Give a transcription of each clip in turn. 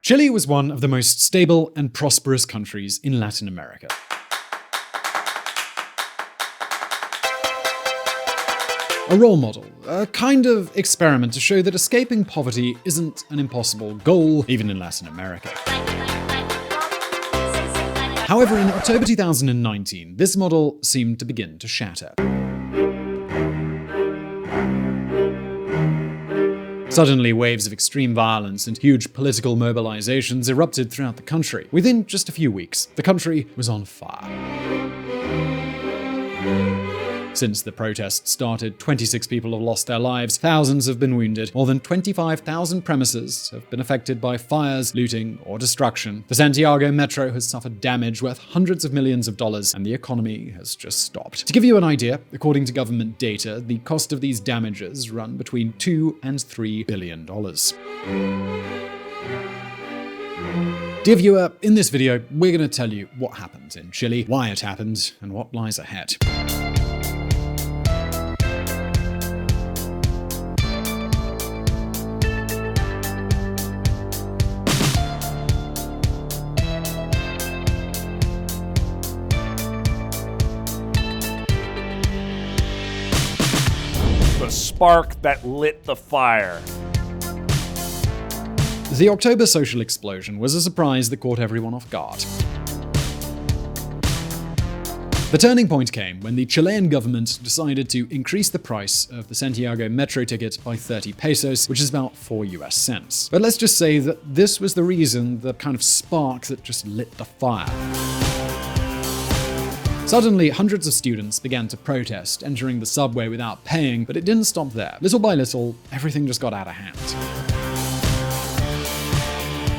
Chile was one of the most stable and prosperous countries in Latin America. A role model, a kind of experiment to show that escaping poverty isn't an impossible goal, even in Latin America. However, in October 2019, this model seemed to begin to shatter. Suddenly, waves of extreme violence and huge political mobilizations erupted throughout the country. Within just a few weeks, the country was on fire. Since the protests started, 26 people have lost their lives, thousands have been wounded, more than 25,000 premises have been affected by fires, looting, or destruction. The Santiago metro has suffered damage worth hundreds of millions of dollars, and the economy has just stopped. To give you an idea, according to government data, the cost of these damages run between $2 and $3 billion. Dear viewer, in this video, we're going to tell you what happened in Chile, why it happened, and what lies ahead. The spark that lit the fire. The October social explosion was a surprise that caught everyone off guard. The turning point came when the Chilean government decided to increase the price of the Santiago metro ticket by 30 pesos, which is about 4 US cents. But let's just say that this was the reason, the kind of spark that just lit the fire. Suddenly, hundreds of students began to protest, entering the subway without paying, but it didn't stop there. Little by little, everything just got out of hand.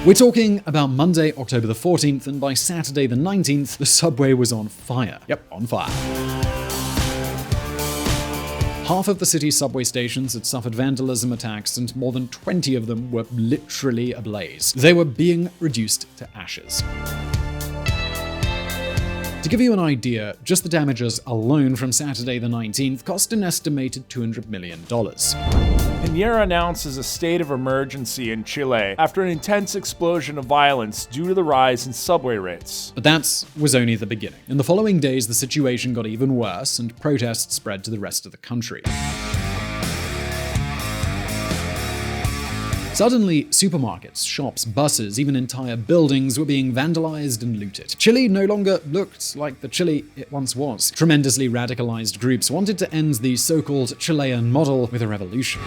We're talking about Monday, October the 14th, and by Saturday the 19th, the subway was on fire. Yep, on fire. Half of the city's subway stations had suffered vandalism attacks, and more than 20 of them were literally ablaze. They were being reduced to ashes. To give you an idea, just the damages alone from Saturday the 19th cost an estimated $200 million. Piñera announces a state of emergency in Chile after an intense explosion of violence due to the rise in subway rates. But that was only the beginning. In the following days, the situation got even worse, and protests spread to the rest of the country. Suddenly, supermarkets, shops, buses, even entire buildings were being vandalized and looted. Chile no longer looked like the Chile it once was. Tremendously radicalized groups wanted to end the so-called Chilean model with a revolution.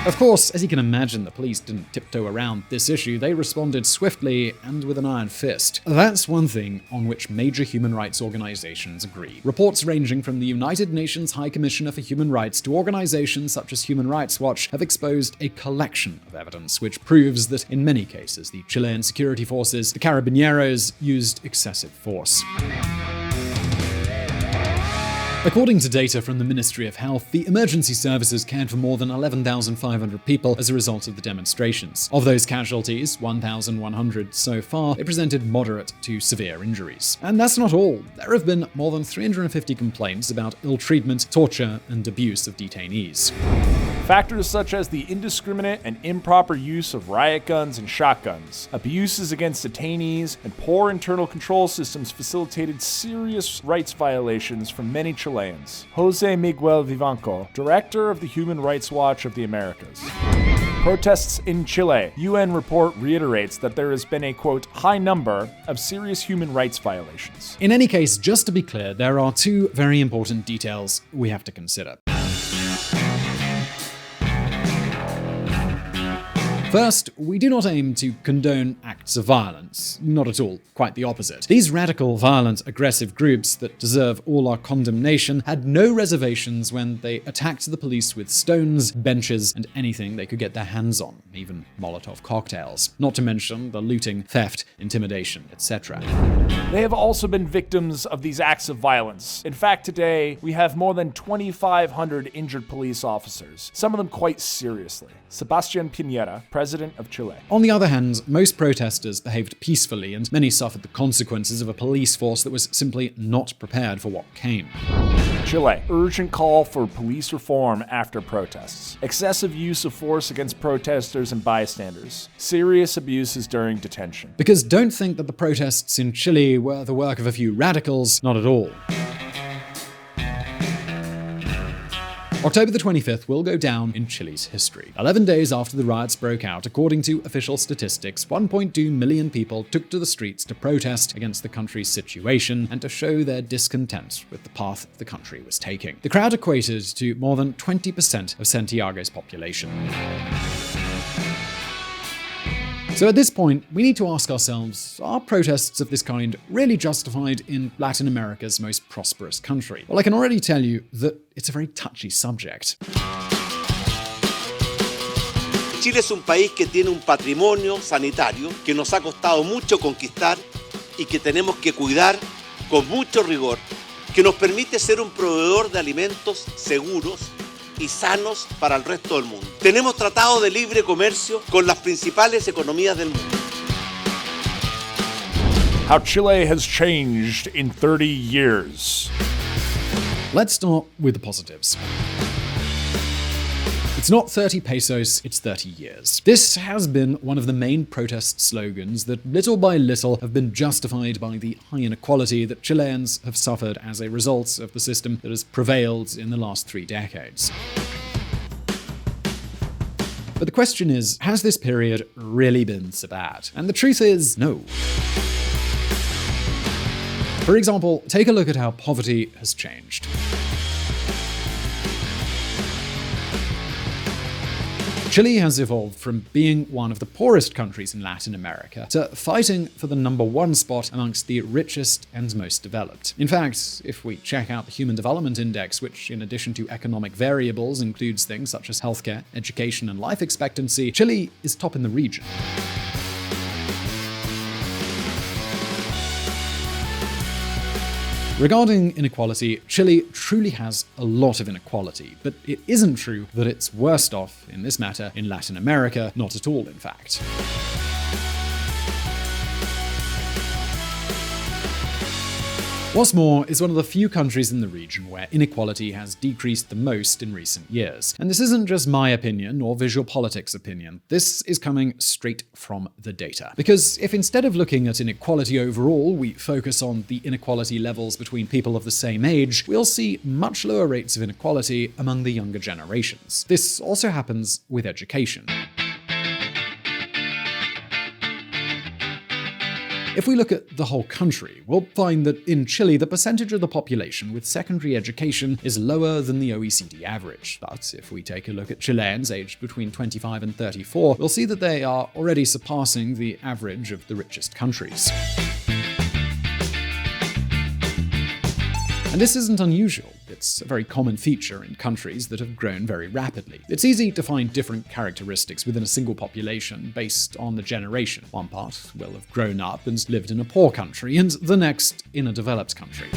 Of course, as you can imagine, the police didn't tiptoe around this issue. They responded swiftly and with an iron fist. That's one thing on which major human rights organizations agree. Reports ranging from the United Nations High Commissioner for Human Rights to organizations such as Human Rights Watch have exposed a collection of evidence which proves that in many cases the Chilean security forces, the Carabineros, used excessive force. According to data from the Ministry of Health, the emergency services cared for more than 11,500 people as a result of the demonstrations. Of those casualties, 1,100 so far, they presented moderate to severe injuries. And that's not all. There have been more than 350 complaints about ill treatment, torture, and abuse of detainees. Factors such as the indiscriminate and improper use of riot guns and shotguns, abuses against detainees, and poor internal control systems facilitated serious rights violations from many Chileans. Jose Miguel Vivanco, director of the Human Rights Watch of the Americas. Protests in Chile. UN report reiterates that there has been a, quote, high number of serious human rights violations. In any case, just to be clear, there are two very important details we have to consider. First, we do not aim to condone acts of violence. Not at all. Quite the opposite. These radical, violent, aggressive groups that deserve all our condemnation had no reservations when they attacked the police with stones, benches, and anything they could get their hands on, even Molotov cocktails. Not to mention the looting, theft, intimidation, etc. They have also been victims of these acts of violence. In fact, today, we have more than 2,500 injured police officers, some of them quite seriously. Sebastián Piñera, president of Chile. On the other hand, most protesters behaved peacefully, and many suffered the consequences of a police force that was simply not prepared for what came. Chile. Urgent call for police reform after protests. Excessive use of force against protesters and bystanders. Serious abuses during detention. Because don't think that the protests in Chile were the work of a few radicals, not at all. October the 25th will go down in Chile's history. 11 days after the riots broke out, according to official statistics, 1.2 million people took to the streets to protest against the country's situation and to show their discontent with the path the country was taking. The crowd equated to more than 20% of Santiago's population. So at this point, we need to ask ourselves, are protests of this kind really justified in Latin America's most prosperous country? Well, I can already tell you that it's a very touchy subject. Chile es un país que tiene un patrimonio sanitario que nos ha costado mucho conquistar y que tenemos que cuidar con mucho rigor, que nos permite ser un proveedor de alimentos seguros y sanos para el resto del mundo. Tenemos tratados de libre comercio con las principales economías del mundo. How Chile has changed in 30 years. Let's start with the positives. It's not 30 pesos, it's 30 years. This has been one of the main protest slogans that little by little have been justified by the high inequality that Chileans have suffered as a result of the system that has prevailed in the last 3 decades. But the question is, has this period really been so bad? And the truth is, no. For example, take a look at how poverty has changed. Chile has evolved from being one of the poorest countries in Latin America to fighting for the #1 spot amongst the richest and most developed. In fact, if we check out the Human Development Index, which in addition to economic variables includes things such as healthcare, education, and life expectancy, Chile is top in the region. Regarding inequality, Chile truly has a lot of inequality, but it isn't true that it's worst off in this matter in Latin America, not at all, in fact. What's more, is one of the few countries in the region where inequality has decreased the most in recent years. And this isn't just my opinion or visual politics opinion. This is coming straight from the data. Because if instead of looking at inequality overall, we focus on the inequality levels between people of the same age, we'll see much lower rates of inequality among the younger generations. This also happens with education. If we look at the whole country, we'll find that in Chile, the percentage of the population with secondary education is lower than the OECD average. But if we take a look at Chileans aged between 25 and 34, we'll see that they are already surpassing the average of the richest countries. And this isn't unusual. It's a very common feature in countries that have grown very rapidly. It's easy to find different characteristics within a single population based on the generation. One part will have grown up and lived in a poor country, and the next in a developed country.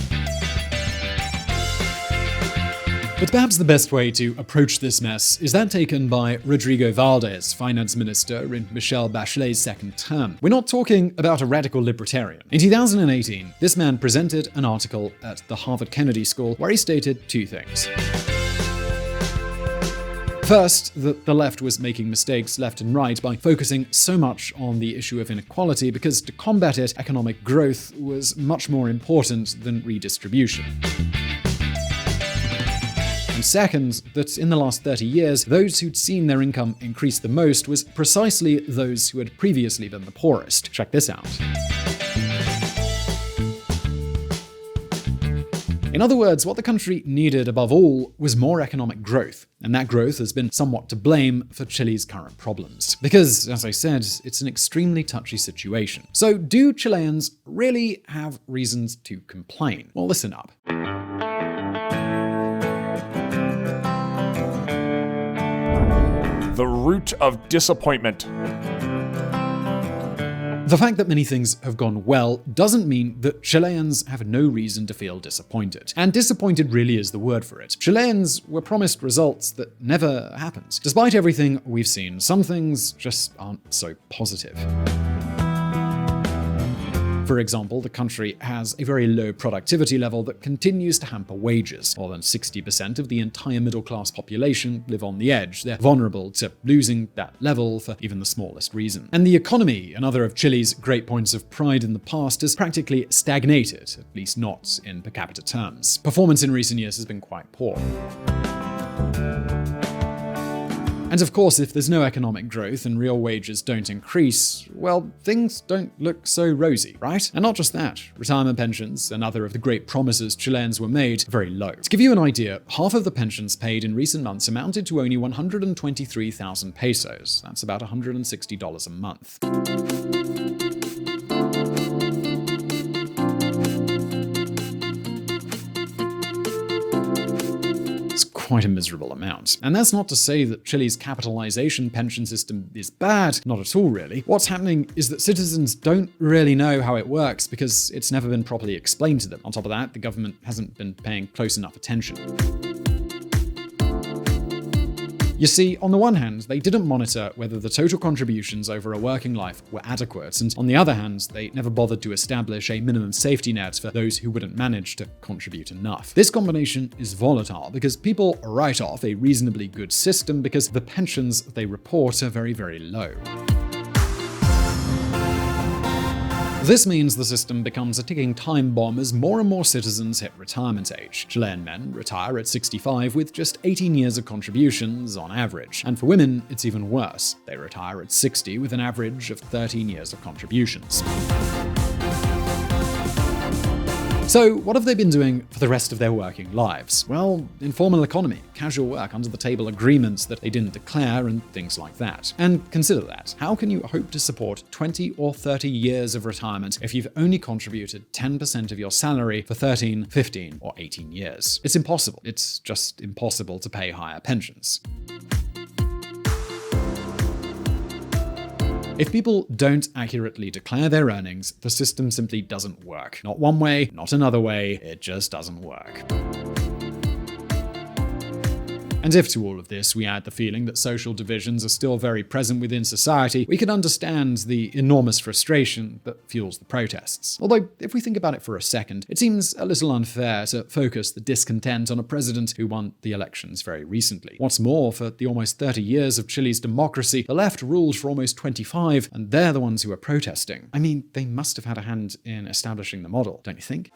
But perhaps the best way to approach this mess is that taken by Rodrigo Valdez, finance minister in Michelle Bachelet's second term. We're not talking about a radical libertarian. In 2018, this man presented an article at the Harvard Kennedy School where he stated 2 things. First, that the left was making mistakes left and right by focusing so much on the issue of inequality because to combat it, economic growth was much more important than redistribution. And second, that in the last 30 years, those who'd seen their income increase the most was precisely those who had previously been the poorest. Check this out. In other words, what the country needed above all was more economic growth, and that growth has been somewhat to blame for Chile's current problems. Because, as I said, it's an extremely touchy situation. So do Chileans really have reasons to complain? Well, listen up. The root of disappointment. The fact that many things have gone well doesn't mean that Chileans have no reason to feel disappointed. And disappointed really is the word for it. Chileans were promised results that never happened. Despite everything we've seen, some things just aren't so positive. For example, the country has a very low productivity level that continues to hamper wages. More than 60% of the entire middle-class population live on the edge. They're vulnerable to losing that level for even the smallest reason. And the economy, another of Chile's great points of pride in the past, has practically stagnated, at least not in per capita terms. Performance in recent years has been quite poor. And of course, if there's no economic growth and real wages don't increase, well, things don't look so rosy, right? And not just that, retirement pensions, another of the great promises Chileans were made, are very low. To give you an idea, half of the pensions paid in recent months amounted to only 123,000 pesos. That's about $160 a month. Quite a miserable amount. And that's not to say that Chile's capitalization pension system is bad, not at all really. What's happening is that citizens don't really know how it works because it's never been properly explained to them. On top of that, the government hasn't been paying close enough attention. You see, on the one hand, they didn't monitor whether the total contributions over a working life were adequate, and on the other hand, they never bothered to establish a minimum safety net for those who wouldn't manage to contribute enough. This combination is volatile because people write off a reasonably good system because the pensions they report are very, very low. This means the system becomes a ticking time bomb as more and more citizens hit retirement age. Chilean men retire at 65 with just 18 years of contributions on average. And for women, it's even worse. They retire at 60 with an average of 13 years of contributions. So, what have they been doing for the rest of their working lives? Well, informal economy, casual work, under-the-table agreements that they didn't declare, and things like that. And consider that. How can you hope to support 20 or 30 years of retirement if you've only contributed 10% of your salary for 13, 15, or 18 years? It's impossible. It's just impossible to pay higher pensions. If people don't accurately declare their earnings, the system simply doesn't work. Not one way, not another way, it just doesn't work. And if to all of this we add the feeling that social divisions are still very present within society, we can understand the enormous frustration that fuels the protests. Although, if we think about it for a second, it seems a little unfair to focus the discontent on a president who won the elections very recently. What's more, for the almost 30 years of Chile's democracy, the left ruled for almost 25, and they're the ones who are protesting. I mean, they must have had a hand in establishing the model, don't you think?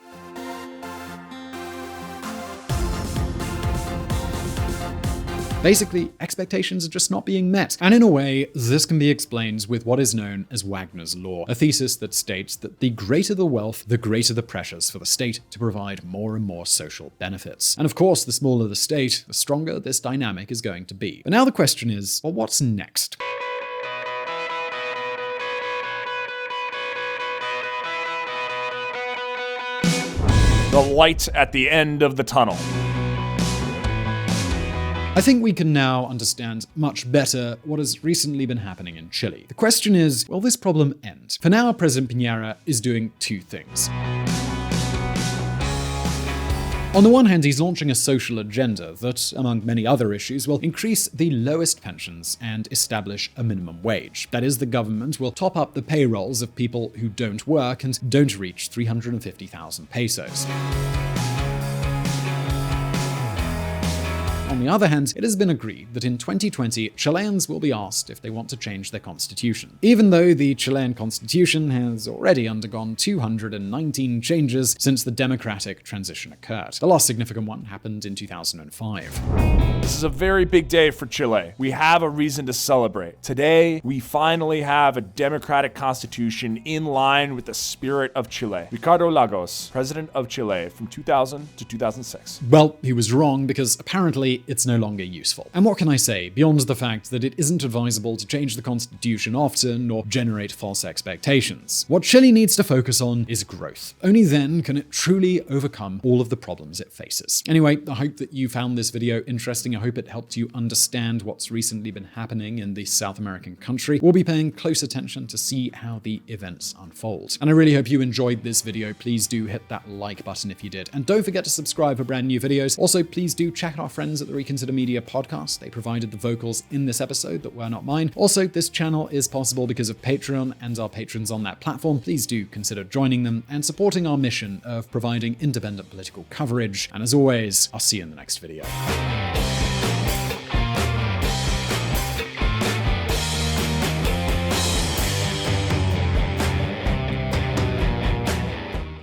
Basically, expectations are just not being met. And in a way, this can be explained with what is known as Wagner's Law, a thesis that states that the greater the wealth, the greater the pressures for the state to provide more and more social benefits. And of course, the smaller the state, the stronger this dynamic is going to be. But now the question is, well, what's next? The light at the end of the tunnel. I think we can now understand much better what has recently been happening in Chile. The question is, will this problem end? For now, President Piñera is doing two things. On the one hand, he's launching a social agenda that, among many other issues, will increase the lowest pensions and establish a minimum wage. That is, the government will top up the payrolls of people who don't work and don't reach 350,000 pesos. On the other hand, it has been agreed that in 2020, Chileans will be asked if they want to change their constitution. Even though the Chilean constitution has already undergone 219 changes since the democratic transition occurred. The last significant one happened in 2005. This is a very big day for Chile. We have a reason to celebrate. Today, we finally have a democratic constitution in line with the spirit of Chile. Ricardo Lagos, president of Chile from 2000 to 2006. Well, he was wrong because apparently it's no longer useful. And what can I say beyond the fact that it isn't advisable to change the constitution often or generate false expectations? What Chile needs to focus on is growth. Only then can it truly overcome all of the problems it faces. Anyway, I hope that you found this video interesting. I hope it helped you understand what's recently been happening in the South American country. We'll be paying close attention to see how the events unfold. And I really hope you enjoyed this video. Please do hit that like button if you did. And don't forget to subscribe for brand new videos. Also, please do check out our friends at the the Reconsider Media podcast. They provided the vocals in this episode that were not mine. Also, this channel is possible because of Patreon and our patrons on that platform. Please do consider joining them and supporting our mission of providing independent political coverage. And as always, I'll see you in the next video.